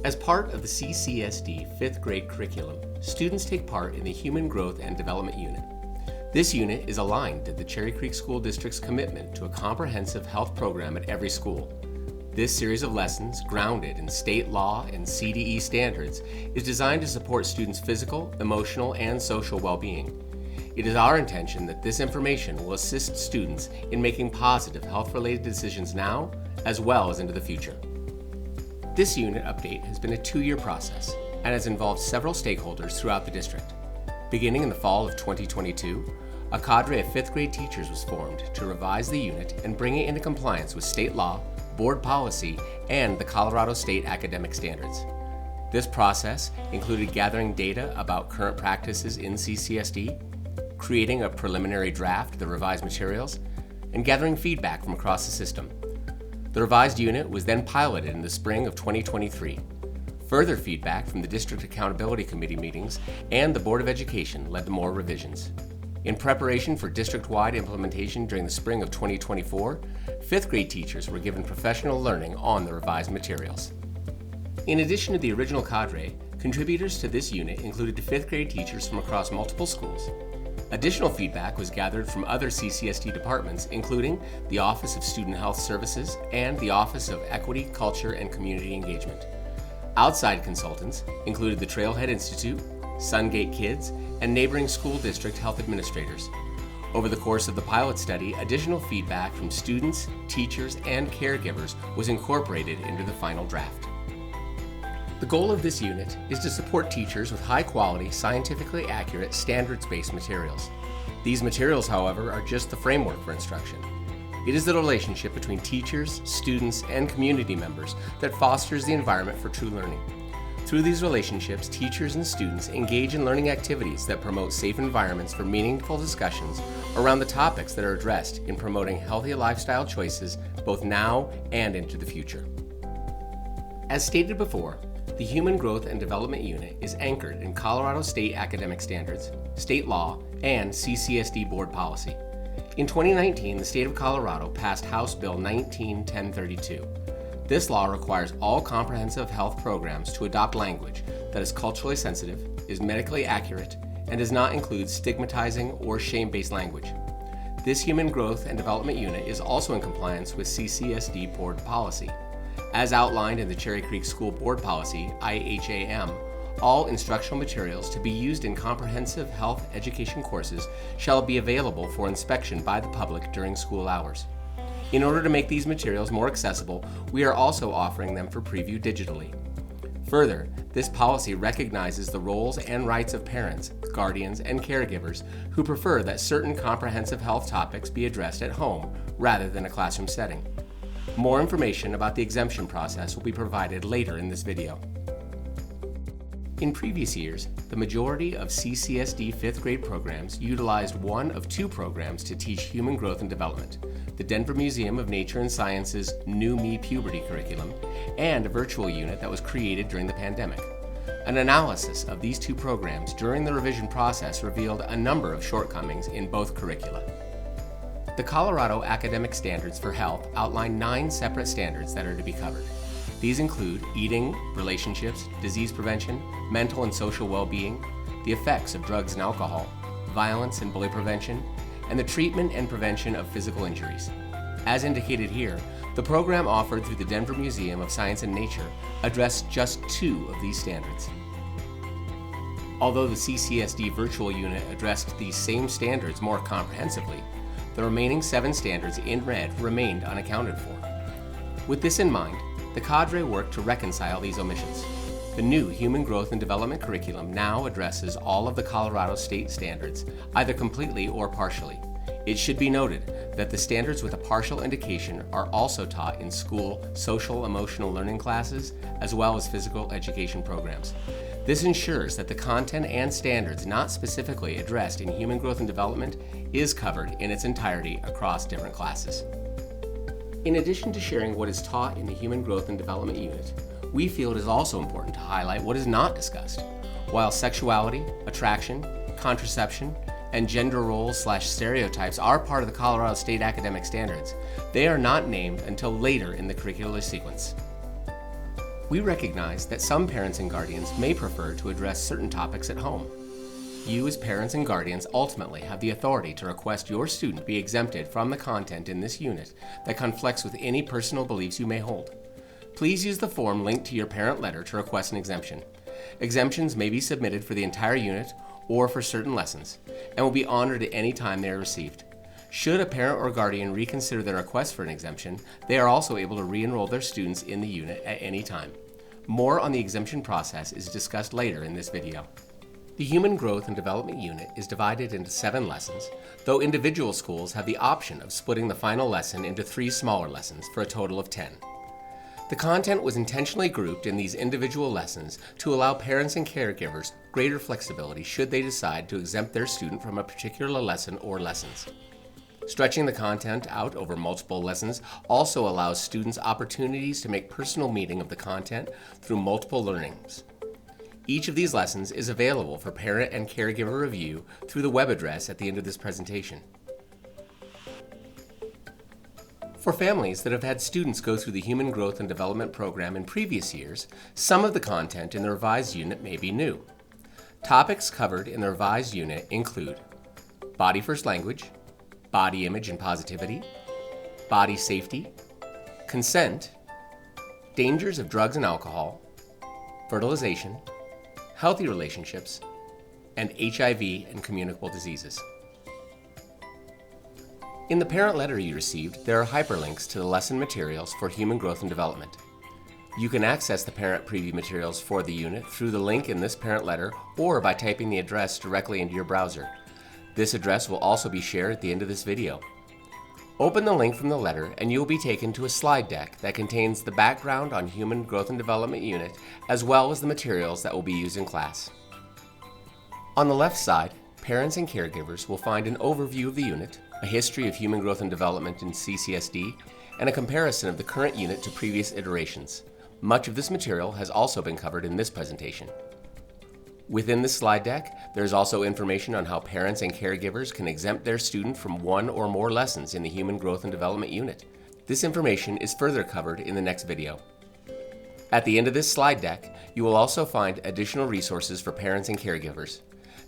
As part of the CCSD 5th grade curriculum, students take part in the Human Growth and Development Unit. This unit is aligned to the Cherry Creek School District's commitment to a comprehensive health program at every school. This series of lessons, grounded in state law and CDE standards, is designed to support students' physical, emotional, and social well-being. It is our intention that this information will assist students in making positive health-related decisions now, as well as into the future. This unit update has been a 2-year process and has involved several stakeholders throughout the district. Beginning in the fall of 2022, a cadre of 5th grade teachers was formed to revise the unit and bring it into compliance with state law, board policy, and the Colorado State Academic Standards. This process included gathering data about current practices in CCSD, creating a preliminary draft of the revised materials, and gathering feedback from across the system. The revised unit was then piloted in the spring of 2023. Further feedback from the District Accountability Committee meetings and the Board of Education led to more revisions. In preparation for district-wide implementation during the spring of 2024, 5th grade teachers were given professional learning on the revised materials. In addition to the original cadre, contributors to this unit included 5th grade teachers from across multiple schools. Additional feedback was gathered from other CCSD departments, including the Office of Student Health Services and the Office of Equity, Culture, and Community Engagement. Outside consultants included the Trailhead Institute, Sungate Kids, and neighboring school district health administrators. Over the course of the pilot study, additional feedback from students, teachers, and caregivers was incorporated into the final draft. The goal of this unit is to support teachers with high-quality, scientifically accurate, standards-based materials. These materials, however, are just the framework for instruction. It is the relationship between teachers, students, and community members that fosters the environment for true learning. Through these relationships, teachers and students engage in learning activities that promote safe environments for meaningful discussions around the topics that are addressed in promoting healthy lifestyle choices both now and into the future. As stated before, the Human Growth and Development Unit is anchored in Colorado State Academic Standards, state law, and CCSD board policy. In 2019, the state of Colorado passed House Bill 19-1032. This law requires all comprehensive health programs to adopt language that is culturally sensitive, is medically accurate, and does not include stigmatizing or shame-based language. This Human Growth and Development Unit is also in compliance with CCSD board policy. As outlined in the Cherry Creek School Board Policy, IHAM, all instructional materials to be used in comprehensive health education courses shall be available for inspection by the public during school hours. In order to make these materials more accessible, we are also offering them for preview digitally. Further, this policy recognizes the roles and rights of parents, guardians, and caregivers who prefer that certain comprehensive health topics be addressed at home rather than a classroom setting. More information about the exemption process will be provided later in this video. In previous years, the majority of CCSD 5th grade programs utilized one of 2 programs to teach human growth and development: the Denver Museum of Nature and Science's New Me Puberty curriculum, and a virtual unit that was created during the pandemic. An analysis of these 2 programs during the revision process revealed a number of shortcomings in both curricula. The Colorado Academic Standards for Health outline 9 separate standards that are to be covered. These include eating, relationships, disease prevention, mental and social well-being, the effects of drugs and alcohol, violence and bully prevention, and the treatment and prevention of physical injuries. As indicated here, the program offered through the Denver Museum of Science and Nature addressed just 2 of these standards. Although the CCSD virtual unit addressed these same standards more comprehensively, the remaining 7 standards in red remained unaccounted for. With this in mind, the cadre worked to reconcile these omissions. The new Human Growth and Development curriculum now addresses all of the Colorado state standards, either completely or partially. It should be noted that the standards with a partial indication are also taught in school social-emotional learning classes as well as physical education programs. This ensures that the content and standards not specifically addressed in human growth and development is covered in its entirety across different classes. In addition to sharing what is taught in the Human Growth and Development Unit, we feel it is also important to highlight what is not discussed. While sexuality, attraction, contraception, and gender roles/stereotypes are part of the Colorado State Academic Standards, they are not named until later in the curricular sequence. We recognize that some parents and guardians may prefer to address certain topics at home. You as parents and guardians ultimately have the authority to request your student be exempted from the content in this unit that conflicts with any personal beliefs you may hold. Please use the form linked to your parent letter to request an exemption. Exemptions may be submitted for the entire unit or for certain lessons, and will be honored at any time they are received. Should a parent or guardian reconsider their request for an exemption, they are also able to re-enroll their students in the unit at any time. More on the exemption process is discussed later in this video. The Human Growth and Development Unit is divided into 7 lessons, though individual schools have the option of splitting the final lesson into 3 smaller lessons for a total of 10. The content was intentionally grouped in these individual lessons to allow parents and caregivers greater flexibility should they decide to exempt their student from a particular lesson or lessons. Stretching the content out over multiple lessons also allows students opportunities to make personal meaning of the content through multiple learnings. Each of these lessons is available for parent and caregiver review through the web address at the end of this presentation. For families that have had students go through the Human Growth and Development Program in previous years, some of the content in the revised unit may be new. Topics covered in the revised unit include body first language, body image and positivity, body safety, consent, dangers of drugs and alcohol, fertilization, healthy relationships, and HIV and communicable diseases. In the parent letter you received, there are hyperlinks to the lesson materials for Human Growth and Development. You can access the parent preview materials for the unit through the link in this parent letter or by typing the address directly into your browser. This address will also be shared at the end of this video. Open the link from the letter and you will be taken to a slide deck that contains the background on Human Growth and Development Unit as well as the materials that will be used in class. On the left side, parents and caregivers will find an overview of the unit, a history of human growth and development in CCSD, and a comparison of the current unit to previous iterations. Much of this material has also been covered in this presentation. Within this slide deck, there is also information on how parents and caregivers can exempt their student from one or more lessons in the Human Growth and Development Unit. This information is further covered in the next video. At the end of this slide deck, you will also find additional resources for parents and caregivers.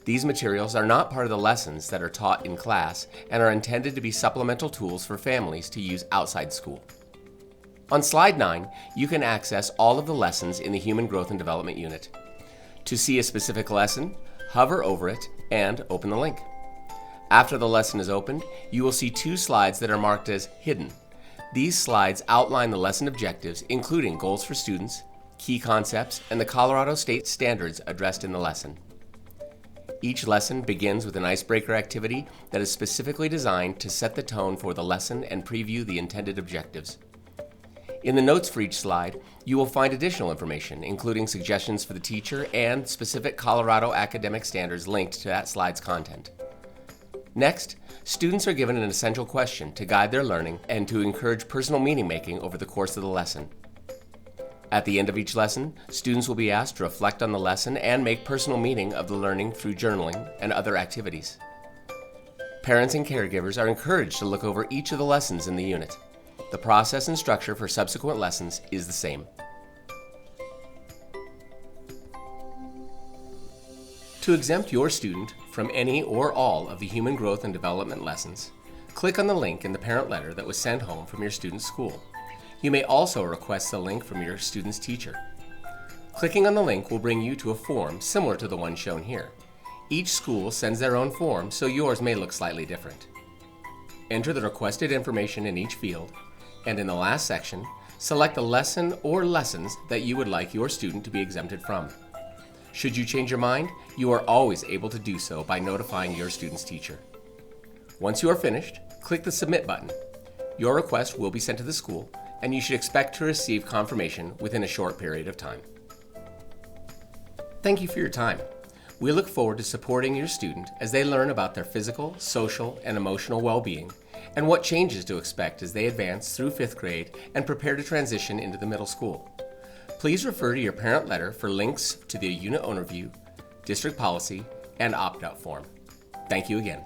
These materials are not part of the lessons that are taught in class and are intended to be supplemental tools for families to use outside school. On slide 9, you can access all of the lessons in the Human Growth and Development Unit. To see a specific lesson, hover over it and open the link. After the lesson is opened, you will see 2 slides that are marked as hidden. These slides outline the lesson objectives, including goals for students, key concepts, and the Colorado State standards addressed in the lesson. Each lesson begins with an icebreaker activity that is specifically designed to set the tone for the lesson and preview the intended objectives. In the notes for each slide, you will find additional information, including suggestions for the teacher and specific Colorado academic standards linked to that slide's content. Next, students are given an essential question to guide their learning and to encourage personal meaning making over the course of the lesson. At the end of each lesson, students will be asked to reflect on the lesson and make personal meaning of the learning through journaling and other activities. Parents and caregivers are encouraged to look over each of the lessons in the unit. The process and structure for subsequent lessons is the same. To exempt your student from any or all of the Human Growth and Development lessons, click on the link in the parent letter that was sent home from your student's school. You may also request the link from your student's teacher. Clicking on the link will bring you to a form similar to the one shown here. Each school sends their own form, so yours may look slightly different. Enter the requested information in each field, and in the last section, select the lesson or lessons that you would like your student to be exempted from. Should you change your mind, you are always able to do so by notifying your student's teacher. Once you are finished, click the Submit button. Your request will be sent to the school, and you should expect to receive confirmation within a short period of time. Thank you for your time. We look forward to supporting your student as they learn about their physical, social, and emotional well-being, and what changes to expect as they advance through 5th grade and prepare to transition into the middle school. Please refer to your parent letter for links to the unit overview, district policy, and opt-out form. Thank you again.